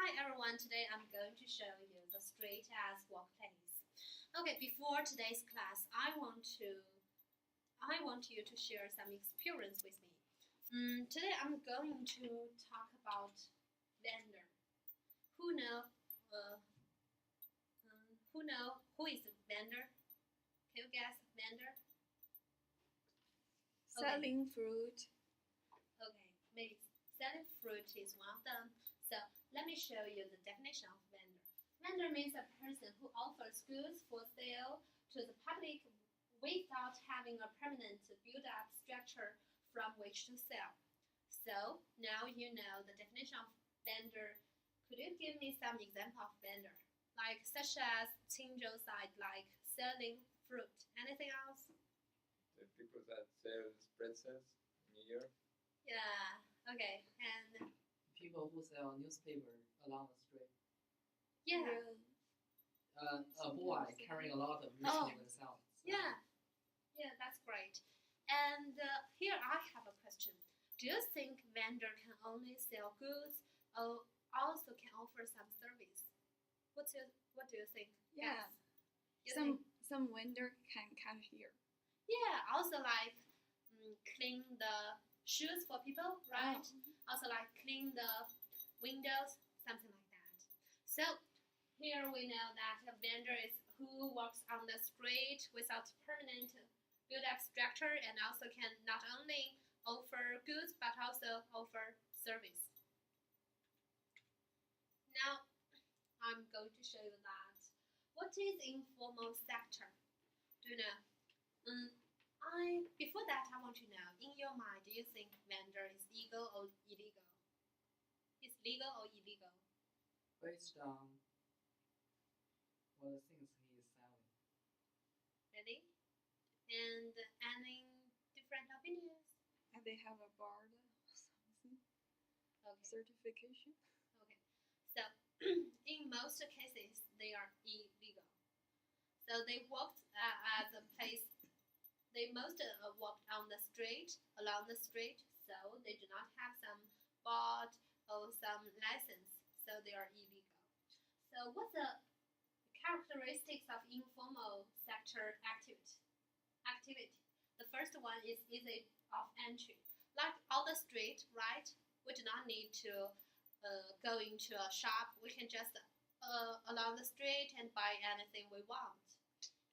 Hi everyone, today I'm going to show you the street as workplace. Okay, before today's class, I want you to share some experience with me. Today I'm going to talk about vendor. Who know uh, who is a vendor? Can you guess vendor? Selling fruit. Okay, maybe selling fruit is one of them. So let me show you the definition of vendor. Vendor means a person who offers goods for sale to the public without having a permanent built-up structure from which to sell. So now you know the definition of vendor. Could you give me some example of vendor? Like such as Qingzhou side, like selling fruit. Anything else? The people that sell pretzels in New York. Yeah. Okay. And people who sell newspaper along the street. yeah. A boy carrying a lot of newspaper sells. Yeah. Yeah, that's great. And here I have a question. Do you think vendor can only sell goods or also can offer some service? What do you think? Yeah. Yes. You think? Some vendor can come here. Yeah, also like clean the shoes for people, right? Also like clean the windows, something like that. So here we know that a vendor is who walks on the street without permanent built-up structure and also can not only offer goods but also offer service. Now I'm going to show you that. What is informal sector? Do you know? Before that I want to know, in your mind, do you think vendor is legal or illegal? Is legal or illegal? Based on what the things he is selling. Ready? And any different opinions? And they have a bar something. Okay. Certification. Okay. So in most cases they are illegal. So they worked at a place. They most walked on the street, along the street. So they do not have some board or some license. So they are illegal. So what's the characteristics of informal sector activity? The first one is easy of entry. Like on the street, right? We do not need to go into a shop. We can just along the street and buy anything we want.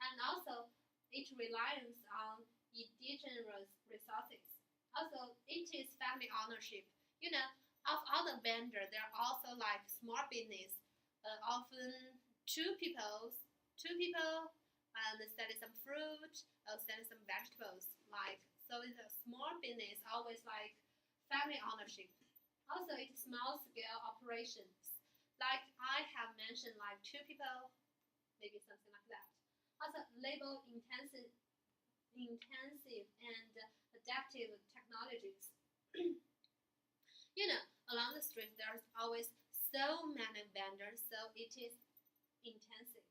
And also, it relies on indigenous resources. Also, it is family ownership. You know, of other vendor, there are also like small business. Often two people, and selling some fruit or selling some vegetables. Like so, it's a small business, always like family ownership. Also, it's small scale operations. Like I have mentioned, like two people, maybe something like that. Also, labor intensive and adaptive technologies. You know, along the street there's always so many vendors, so it is intensive.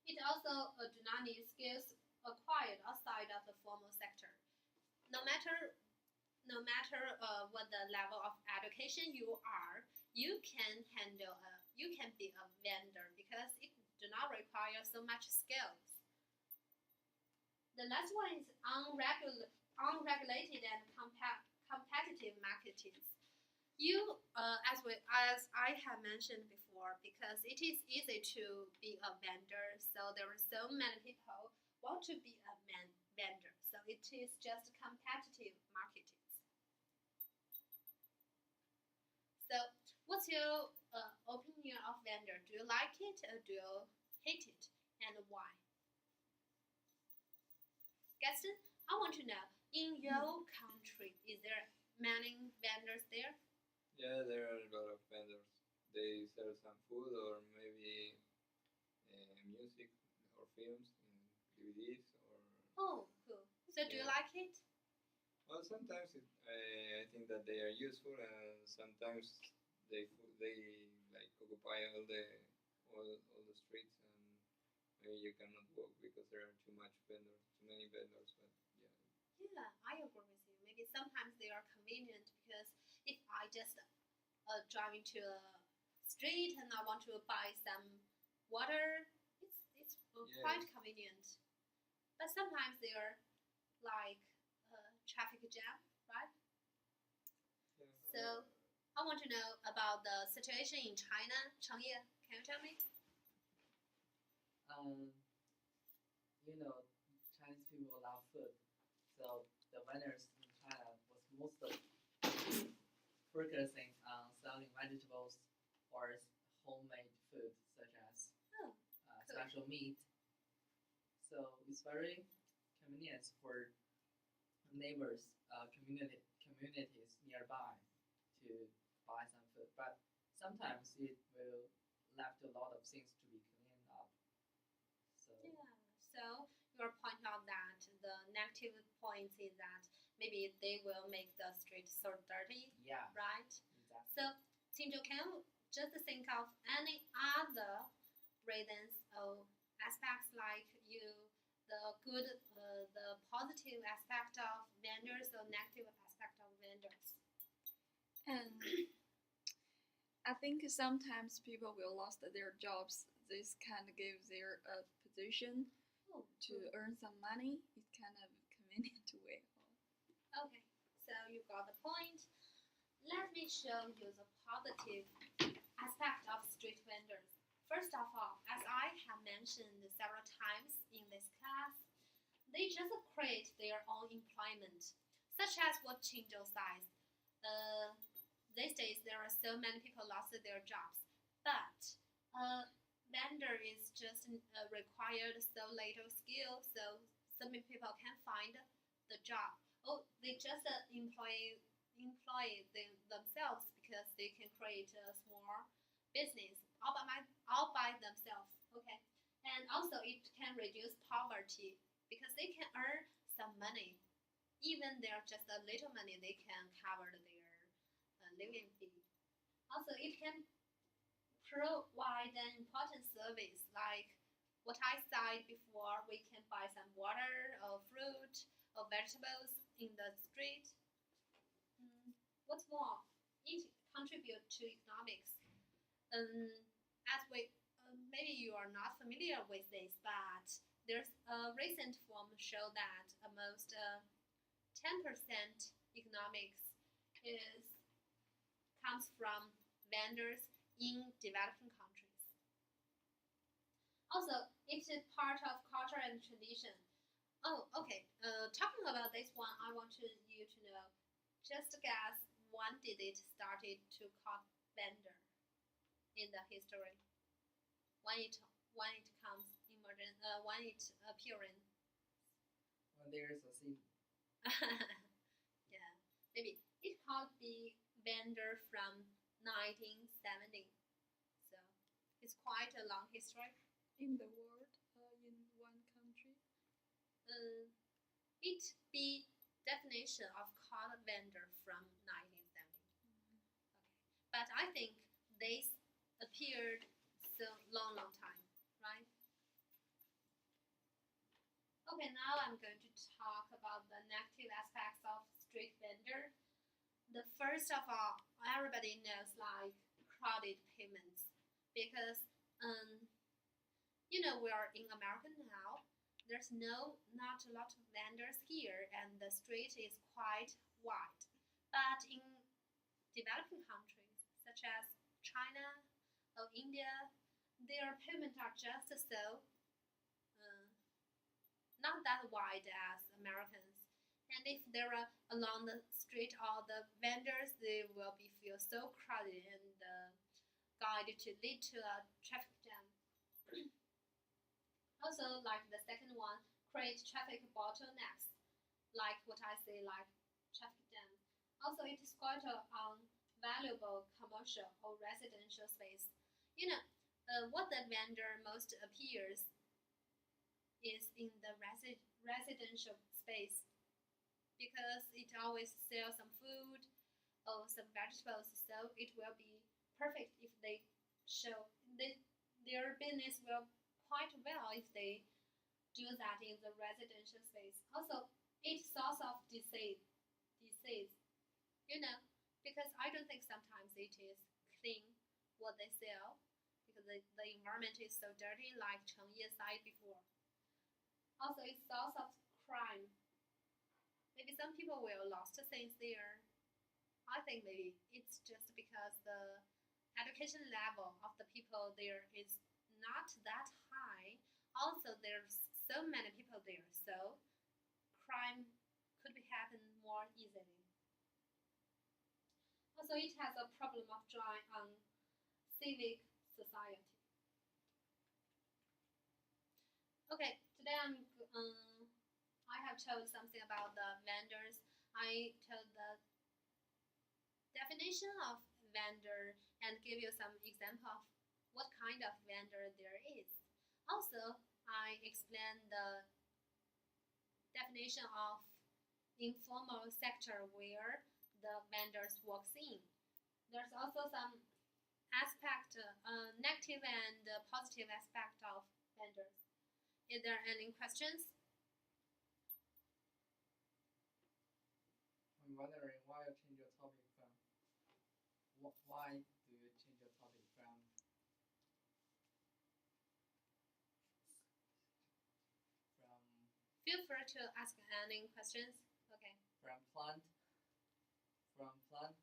It also do not need skills acquired outside of the formal sector. No matter what the level of education you are, you can be a vendor because it do not require so much skills. The last one is unregulated and competitive markets. As I have mentioned before, because it is easy to be a vendor, so there are so many people want to be a vendor. So it is just competitive markets. So what's your opinion of vendor? Do you like it or do you hate it, and why? Gaston, I want to know, in your country, is there many vendors there? Yeah, there are a lot of vendors. They sell some food or maybe music or films in DVDs or. Oh, cool. So do you like it? Well, sometimes I think that they are useful, and sometimes they like occupy all the streets, and maybe you cannot walk because there are too many vendors. But yeah. Yeah, I agree with you. Maybe sometimes they are convenient because if I just driving to a street and I want to buy some water. It's quite Yes. convenient. But sometimes there are like traffic jam, right? Yeah. So I want to know about the situation in China. Chengye, can you tell me? Um, Chinese people love food, so the vendors in China was mostly focusing on selling vegetables or homemade food such as Oh, special meat. So it's very convenient for neighbors, communities nearby to buy some food. But sometimes it will left a lot of things to be cleaned up. So yeah. So your point out that the negative points is that maybe they will make the street so dirty, yeah, right? exactly. So Qingzhou, can you just think of any other reasons or aspects like the good, the positive aspect of vendors or negative aspect of vendors? And I think sometimes people will lost their jobs. This kind of give their position Oh, to earn some money. It's kind of convenient way. okay, so you got the point. Let me show you the positive aspect of street vendors. First of all, as I have mentioned several times in this class, they just create their own employment, such as what Qingzhou says. Uh, these days, there are so many people lost their jobs, but vendor is just required so little skill, so many people can find the job. Oh, they just employ themselves because they can create a small business all by themselves. Okay, and also it can reduce poverty because they can earn some money. Even they're just a little money, they can cover their living fee. Also, it can provide an important service like what I said before. We can buy some water or fruit or vegetables in the street. What's more, it contributes to economics. As we maybe you are not familiar with this, but there's a recent form show that almost 10% economics is comes from vendors in developing countries. Also, it is part of culture and tradition. Oh, okay. Talking about this one, I want you to know. Just guess when did it started to call vendor in the history? When it comes emergent, when it appearing. when there's a scene, Yeah, maybe it could be vendor from 1970. So it's quite a long history. In the world, in one country. It be definition of card vendor from 1970. Okay, but I think this appeared so long time, right? Okay, now I'm going to talk about the negative aspects of street vendor. The first of all, everybody knows like crowded payments because we are in America now. There's not a lot of vendors here, and the street is quite wide. But in developing countries such as China or India, their payments are just so uh, not that wide as Americans. And if there are along the street all the vendors, they will be feel so crowded and guided to lead to a traffic jam. Also, like the second one, create traffic bottlenecks, like what I say, like traffic jam. Also, it is quite a valuable commercial or residential space. You know, what the vendor most appears is in the residential space because it always sells some food or some vegetables, so it will be perfect if they show their business will quite well if they do that in the residential space. Also, it source of disease, you know, because because I don't think sometimes it is clean what they sell because the environment is so dirty, like Chengye said before. Also, it's source of crime. Maybe some people will lost things there. I think maybe it's just because the education level of the people there is not that high. Also, there's so many people there, so crime could be happen more easily. Also, it has a problem of drawing on civic society. Okay, today I have told something about the vendors. I told the definition of vendor and give you some example of what kind of vendor there is. Also, I explained the definition of informal sector where the vendors works in. There's also some aspect, negative and positive aspect of vendors. Is there any questions? I'm wondering why you change your topic from. Why do you change your topic from Feel free to ask any questions. Okay. from plant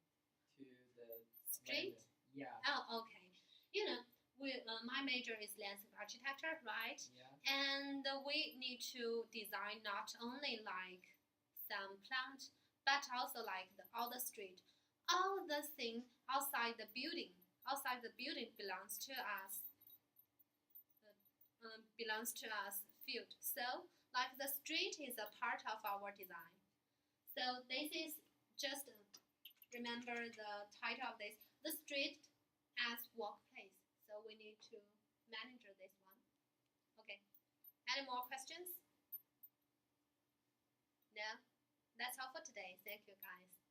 to the Street? vendor? Yeah. Oh, okay. You know, my major is landscape architecture, right? Yeah. And we need to design not only like some plant, but also like all the street. All the thing outside the building belongs to us. Belongs to us field. So like the street is a part of our design. So this is just remember the title of this, the street as workplace. So we need to manage this one. Okay. Any more questions? No? That's all for today. Thank you guys.